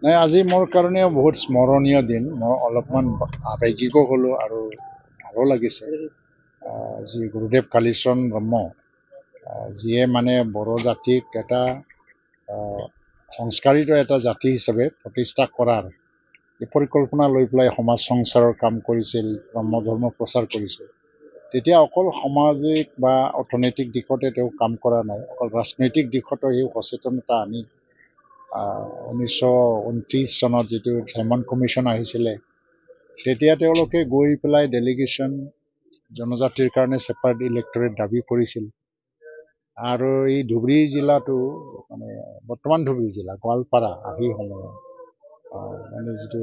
নাই আজি মোৰ কাৰণে বহুত স্মৰণীয় দিন মই অলপমান আৱেগিকো হ'লোঁ আৰু ভালো লাগিছে যি গুৰুদেৱ কালীচৰণ ব্ৰহ্ম যিয়ে মানে বড়ো জাতিক এটা সংস্কাৰিত এটা জাতি হিচাপে প্ৰতিষ্ঠা কৰাৰ এই পৰিকল্পনা লৈ পেলাই সমাজ সংস্কাৰৰ কাম কৰিছিল ব্ৰহ্ম ধৰ্ম প্ৰচাৰ কৰিছিল তেতিয়া অকল সামাজিক বা অৰ্থনৈতিক দিশতে তেওঁ কাম কৰা নাই অকল ৰাজনৈতিক দিশতো এই সচেতনতা আনি 1929 চনত যিটো হেমন্ত কমিশ্যন আহিছিলে তেতিয়া তেওঁলোকে গৈ পেলাই ডেলিগেশ্যন জনজাতিৰ কাৰণে ছেপাৰেট ইলেক্টৰেট দাবী কৰিছিল আৰু এই ধুবুৰী জিলাটো মানে বৰ্তমান ধুবুৰী জিলা গোৱালপাৰা আহি সময়ত মানে যিটো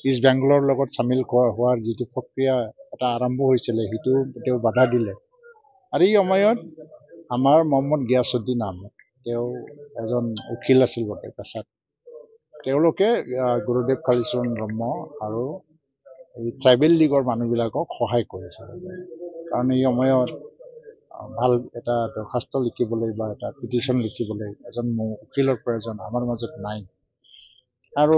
ইষ্ট বেংগলৰ লগত চামিল হোৱাৰ যিটো প্ৰক্ৰিয়া এটা আৰম্ভ হৈছিলে সেইটো তেওঁ বাধা দিলে আৰু এই সময়ত আমাৰ মহম্মদ গিয়াছুদ্দিন আহমেদ তেওঁ এজন উকিল আছিল বটে পেছাত তেওঁলোকে গুৰুদেৱ কালীচৰণ ব্ৰহ্ম আৰু এই ট্ৰাইবেল লীগৰ মানুহবিলাকক সহায় কৰিছিল কাৰণ এই সময়ত ভাল এটা দৰখাস্ত লিখিবলৈ বা এটা পিটিশ্যন লিখিবলৈ এজন উকিলৰ প্ৰয়োজন আমাৰ মাজত নাই আৰু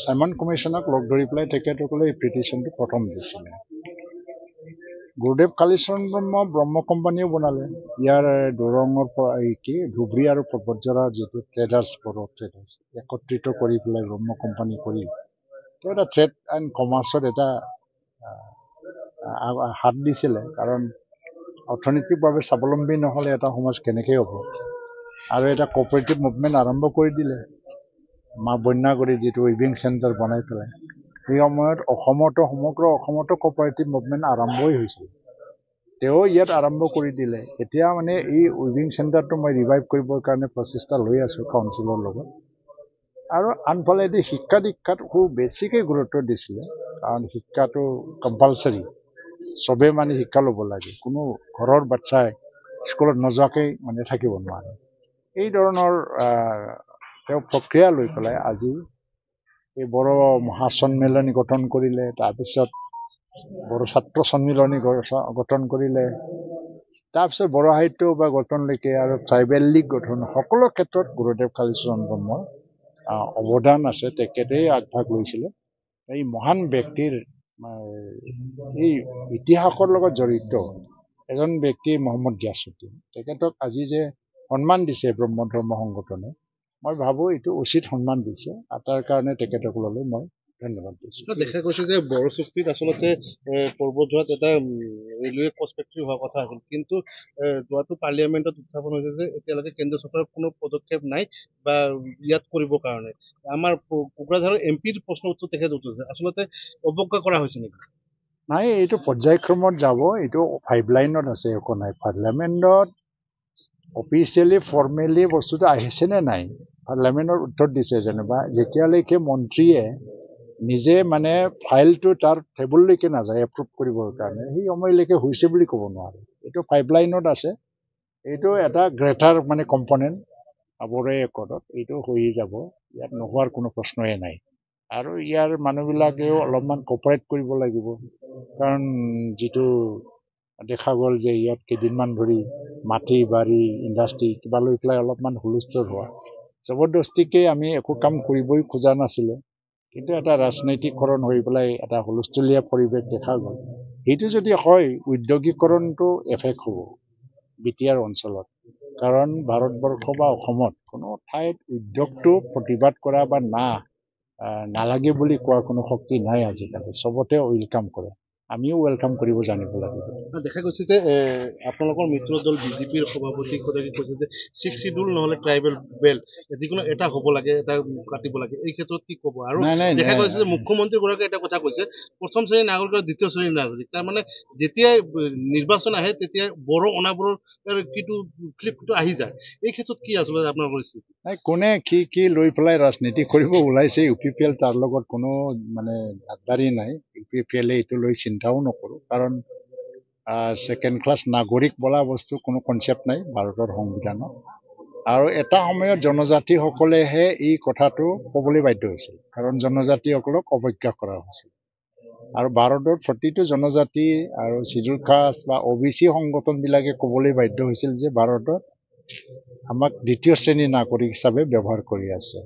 চাইমন কমিশ্যনক লগ ধৰি পেলাই তেখেতসকলে এই পিটিশ্যনটো প্ৰথম দিছিলে গুৰুদেৱ কালীচৰণ ব্ৰহ্ম কোম্পানীও বনালে ইয়াৰ দৰঙৰ পৰা কি ধুবুৰী আৰু পৰ্বতজৰা যিটো ট্ৰেডাৰ্ছ বড়ো ট্ৰেডাৰ্ছ একত্ৰিত কৰি পেলাই ব্ৰহ্ম কোম্পানী কৰি তেওঁ এটা ট্ৰেড এণ্ড কমাৰ্চত এটা হাত দিছিলে কাৰণ অৰ্থনৈতিকভাৱে স্বাৱলম্বী নহ'লে এটা সমাজ কেনেকৈ হ'ব আৰু এটা কোঅপাৰেটিভ মুভমেণ্ট আৰম্ভ কৰি দিলে মা বন্যাগুৰিত যিটো উইভিং চেণ্টাৰ বনাই পেলাই সেই সময়ত অসমতো সমগ্ৰ অসমতো কোঅপাৰেটিভ মুভমেণ্ট আৰম্ভই হৈছিল তেওঁ ইয়াত আৰম্ভ কৰি দিলে এতিয়া মানে এই উইভিং চেণ্টাৰটো মই ৰিভাইভ কৰিবৰ কাৰণে প্ৰচেষ্টা লৈ আছোঁ কাউন্সিলৰ লগত আৰু আনফালেদি শিক্ষা দীক্ষাত খুব বেছিকৈ গুৰুত্ব দিছিলে কাৰণ শিক্ষাটো কম্পালচৰি চবেই মানে শিক্ষা ল'ব লাগে কোনো ঘৰৰ বাচ্চাই স্কুলত নোযোৱাকৈ মানে থাকিব নোৱাৰে এই ধৰণৰ তেওঁ প্ৰক্ৰিয়া লৈ পেলাই আজি এই বড়ো মহাসন্মিলনী গঠন কৰিলে তাৰপিছত বড়ো ছাত্ৰ সন্মিলনী গঠন কৰিলে তাৰপিছত বড়ো সাহিত্য বা গঠনলৈকে আৰু ট্ৰাইবেল লীগ গঠন সকলো ক্ষেত্ৰত গুৰুদেৱ কালীচৰণ ব্ৰহ্মৰ অৱদান আছে তেখেতেই আগভাগ লৈছিলে এই মহান ব্যক্তিৰ এই ইতিহাসৰ লগত জড়িত এজন ব্যক্তি মহম্মদ গিয়াছুদ্দিন তেখেতক আজি যে সন্মান দিছে ব্ৰহ্ম ধৰ্ম সংগঠনে মই ভাবোঁ এইটো উচিত সন্মান দিছে আৰু তাৰ কাৰণে তেখেতসকললৈ মই ধন্যবাদ দিছোঁ দেখা গৈছে যে বড়ো চুক্তিত আচলতে পৰ্বতজৰাত এটা ৰেলৱে ক্ৰছ ফেক্টৰী হোৱাৰ কথা আছিল কিন্তু যোৱাটো পাৰ্লিয়ামেণ্টত উত্থাপন হৈছে যে এতিয়ালৈকে কেন্দ্ৰীয় চৰকাৰৰ কোনো পদক্ষেপ নাই বা ইয়াত কৰিবৰ কাৰণে আমাৰ কোকৰাঝাৰৰ এমপিৰ প্ৰশ্ন উত্তৰ তেখেত উত্তৰিছে আচলতে অৱজ্ঞা কৰা হৈছে নেকি নাই এইটো পৰ্যায়ক্ৰমত যাব এইটো পাইপলাইনত আছে একো নাই পাৰ্লিয়ামেণ্টত অফিচিয়েলি ফৰ্মেলি বস্তুটো আহিছেনে নাই পাৰ্লিয়ামেণ্টৰ উত্তৰ দিছে যেনিবা যেতিয়ালৈকে মন্ত্ৰীয়ে নিজে মানে ফাইলটো তাৰ টেবুললৈকে নাযায় এপ্ৰুভ কৰিবৰ কাৰণে সেই সময়লৈকে হৈছে বুলি ক'ব নোৱাৰে এইটো পাইপলাইনত আছে এইটো এটা গ্ৰেটাৰ মানে কম্পনেণ্ট বড়ো একৰ্ডত এইটো হৈ যাব ইয়াত নোহোৱাৰ কোনো প্ৰশ্নই নাই আৰু ইয়াৰ মানুহবিলাকেও অলপমান কোঅপাৰেট কৰিব লাগিব কাৰণ যিটো দেখা গ'ল যে ইয়াত কেইদিনমান ধৰি মাটি বাৰী ইণ্ডাষ্ট্ৰী কিবা লৈ পেলাই অলপমান হুলস্থুল হোৱা জবৰদস্তিকে আমি একো কাম কৰিবই খোজা নাছিলোঁ কিন্তু এটা ৰাজনৈতিকৰণ হৈ পেলাই এটা হুলস্থুলীয়া পৰিৱেশ দেখা গ'ল সেইটো যদি হয় উদ্যোগীকৰণটো এফেক্ট হ'ব বিটিআৰ অঞ্চলত কাৰণ ভাৰতবৰ্ষ বা অসমত কোনো ঠাইত উদ্যোগটো প্ৰতিবাদ কৰা বা নালাগে বুলি কোৱাৰ কোনো শক্তি নাই আজিকালি চবতে ৱেলকাম কৰে আমিও ৱেলকাম কৰিব জানিব লাগিব দেখা গৈছে যে আপোনালোকৰ মিত্ৰ দল বিজেপিৰ সভাপতিগৰাকী কৈছে যে 6 শিডিউল নহ'লে ট্ৰাইবেল বেল্ট যিকোনো এটা হ'ব লাগে এটা কাটিব লাগে এই ক্ষেত্ৰত কি ক'ব আৰু দেখা গৈছে যে মুখ্যমন্ত্ৰীগৰাকীয়ে এটা কথা কৈছে প্ৰথম শ্ৰেণীৰ নাগৰিক আৰু দ্বিতীয় শ্ৰেণীৰ নাগৰিক তাৰমানে যেতিয়াই নিৰ্বাচন আহে তেতিয়া বড়ো অনাবৰৰ কিটো ফ্লিপটো আহি যায় এই ক্ষেত্ৰত কি আচলতে আপোনাৰ পৰিস্থিতি নাই কোনে কি লৈ পেলাই ৰাজনীতি কৰিব ওলাইছে ইউ পি পি এল তাৰ লগত কোনো মানে গাদ্দাৰী নাই ইউ পি পি এলে এইটো লৈ চিন্তাও নকৰোঁ কাৰণ ছেকেণ্ড ক্লাছ নাগৰিক বোলা বস্তু কোনো কনচেপ্ট নাই ভাৰতৰ সংবিধানত আৰু এটা সময়ত জনজাতিসকলেহে এই কথাটো ক'বলৈ বাধ্য হৈছিল কাৰণ জনজাতিসকলক অৱজ্ঞা কৰা হৈছিল আৰু ভাৰতৰ প্ৰতিটো জনজাতি আৰু চিডুল কাষ্ট বা OBC সংগঠনবিলাকে ক'বলৈ বাধ্য হৈছিল যে ভাৰতত আমাক দ্বিতীয় শ্ৰেণীৰ নাগৰিক হিচাপে ব্যৱহাৰ কৰি আছে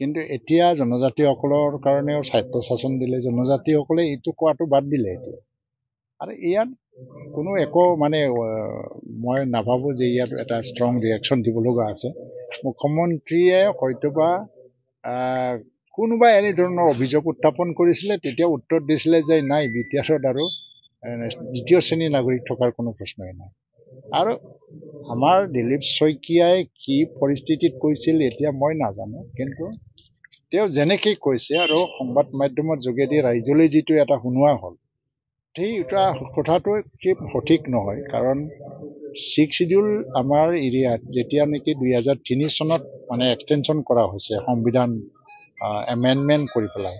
কিন্তু এতিয়া জনজাতিসকলৰ কাৰণেও স্বায়ত্তশাসন দিলে, জনজাতিসকলে এইটো কোৱাটো বাদ দিলে এতিয়া। আৰু ইয়াত কোনো একো মানে মই নাভাবোঁ যে ইয়াত এটা ষ্ট্ৰং ৰিয়েকশ্যন দিব লগা আছে। মুখ্যমন্ত্ৰীয়ে হয়তোবা কোনোবা এনেধৰণৰ অভিযোগ উত্থাপন কৰিছিলে, তেতিয়া উত্তৰ দিছিলে যে নাই, বিটিআৰত আৰু দ্বিতীয় শ্ৰেণীৰ নাগৰিক থকাৰ কোনো প্ৰশ্নই নাই। আৰু আমাৰ দিলীপ শইকীয়াই কি পৰিস্থিতিত কৈছিল এতিয়া মই নাজানো, কিন্তু তেওঁ যেনেকৈ কৈছে আৰু সংবাদ মাধ্যমৰ যোগেদি ৰাইজলৈ যিটো এটা শুনোৱা হ'ল, সেই কথাটো কি সঠিক নহয়। কাৰণ 6 শিডিউল আমাৰ এৰিয়াত যেতিয়া নেকি 2003 চনত মানে এক্সটেনশ্যন কৰা হৈছে সংবিধান এমেণ্ডমেণ্ট কৰি পেলাই,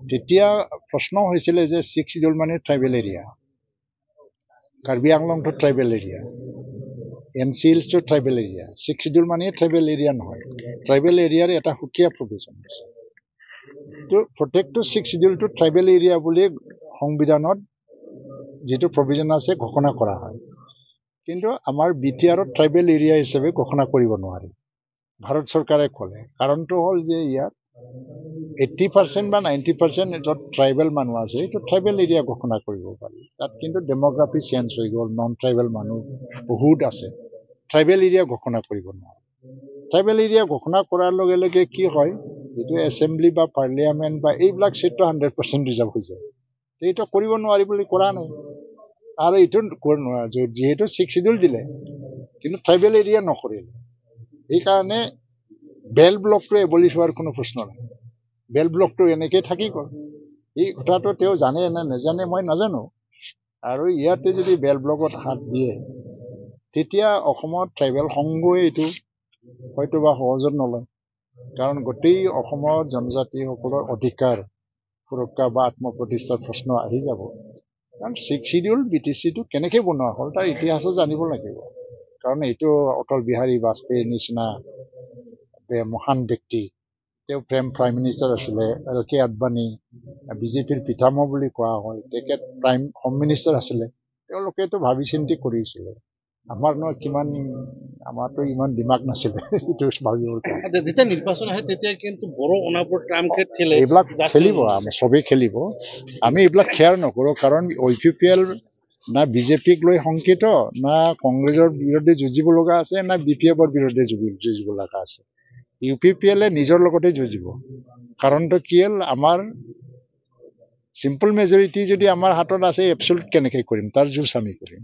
তেতিয়া প্ৰশ্ন হৈছিলে যে 6 শিডিউল মানে ট্ৰাইবেল এৰিয়া, কাৰ্বি আংলংটো ট্ৰাইবেল এৰিয়া, NCLটো ট্ৰাইবেল এৰিয়া। 6 শিডিউল মানে ট্ৰাইবেল এৰিয়া নহয়, ট্ৰাইবেল এৰিয়াৰ এটা সুকীয়া প্ৰভিজন আছে। তো প্ৰত্যেকটো 6 শিডিউলটো ট্ৰাইবেল এৰিয়া বুলি সংবিধানত যিটো প্ৰভিজন আছে ঘোষণা কৰা হয়। কিন্তু আমাৰ বিটিআৰত ট্ৰাইবেল এৰিয়া হিচাপে ঘোষণা কৰিব নোৱাৰি, ভাৰত চৰকাৰে ক'লে। কাৰণটো হ'ল যে ইয়াত 80% বা 90% য'ত ট্ৰাইবেল মানুহ আছে এইটো ট্ৰাইবেল এৰিয়া ঘোষণা কৰিব পাৰি। তাত কিন্তু ডেম'গ্ৰাফি চেঞ্জ হৈ গ'ল, নন ট্ৰাইবেল মানুহ বহুত আছে, ট্ৰাইবেল এৰিয়া ঘোষণা কৰিব নোৱাৰে। ট্ৰাইবেল এৰিয়া ঘোষণা কৰাৰ লগে লগে কি হয়, যিটো এছেম্বলি বা পাৰ্লিয়ামেণ্ট বা এইবিলাক চিটটো 100% ৰিজাৰ্ভ হৈ যায়। এইটো কৰিব নোৱাৰি বুলি কৰা নাই। আৰু এইটো যিহেতু 6 শিডিউল দিলে, কিন্তু ট্ৰাইবেল এৰিয়া নকৰিলে, সেইকাৰণে বেল ব্লকটো এবলিছ হোৱাৰ কোনো প্ৰশ্ন নাই। বেল ব্লকটো এনেকৈ থাকি গ'ল। এই কথাটো তেওঁ জানে নে নাজানে মই নাজানো। আৰু ইয়াতে যদি বেল ব্লকত হাত দিয়ে, তেতিয়া অসমত ট্ৰাইবেল সংঘই এইটো হয়তো বা সহজত নলয়। কাৰণ গোটেই অসমৰ জনজাতিসকলৰ অধিকাৰ সুৰক্ষা বা আত্মপ্ৰতিষ্ঠাৰ প্ৰশ্ন আহি যাব। কাৰণ 6 শিডিউল BTCটো কেনেকৈ বনোৱা হ'ল তাৰ ইতিহাসো জানিব লাগিব। কাৰণ এইটো অটল বিহাৰী বাজপেয়ীৰ নিচিনা মহান ব্যক্তি, তেওঁ প্ৰাইম মিনিষ্টাৰ আছিলে। LK আদবানী BJPৰ পিতামহ বুলি কোৱা হয়, তেখেত হোম মিনিষ্টাৰ আছিলে। তেওঁলোকেতো ভাবি চিন্তি কৰিছিলে। আমাৰতো ইমান দিমাগ নাছিলে এইটো ভাবিবৰ কাৰণে। যেতিয়া নিৰ্বাচন আহে তেতিয়া কিন্তু বড়ো অনাপুৰ ট্ৰাম্পে খেলে, এইবিলাক খেলিব, আমি চবেই খেলিব। আমি এইবিলাক কেয়াৰ নকৰোঁ। কাৰণ OPPL না BJPক লৈ শংকিত, না কংগ্ৰেছৰ বিৰুদ্ধে যুঁজিব লগা আছে, না BPFৰ বিৰুদ্ধে যুঁজিব লগা আছে। UPPLে নিজৰ লগতে যুঁজিব। কাৰণটো কি হ'ল, আমাৰ চিম্পল মেজৰিটি যদি আমাৰ হাতত আছে, এবছলুট কেনেকৈ কৰিম, তাৰ যুঁজ আমি কৰিম।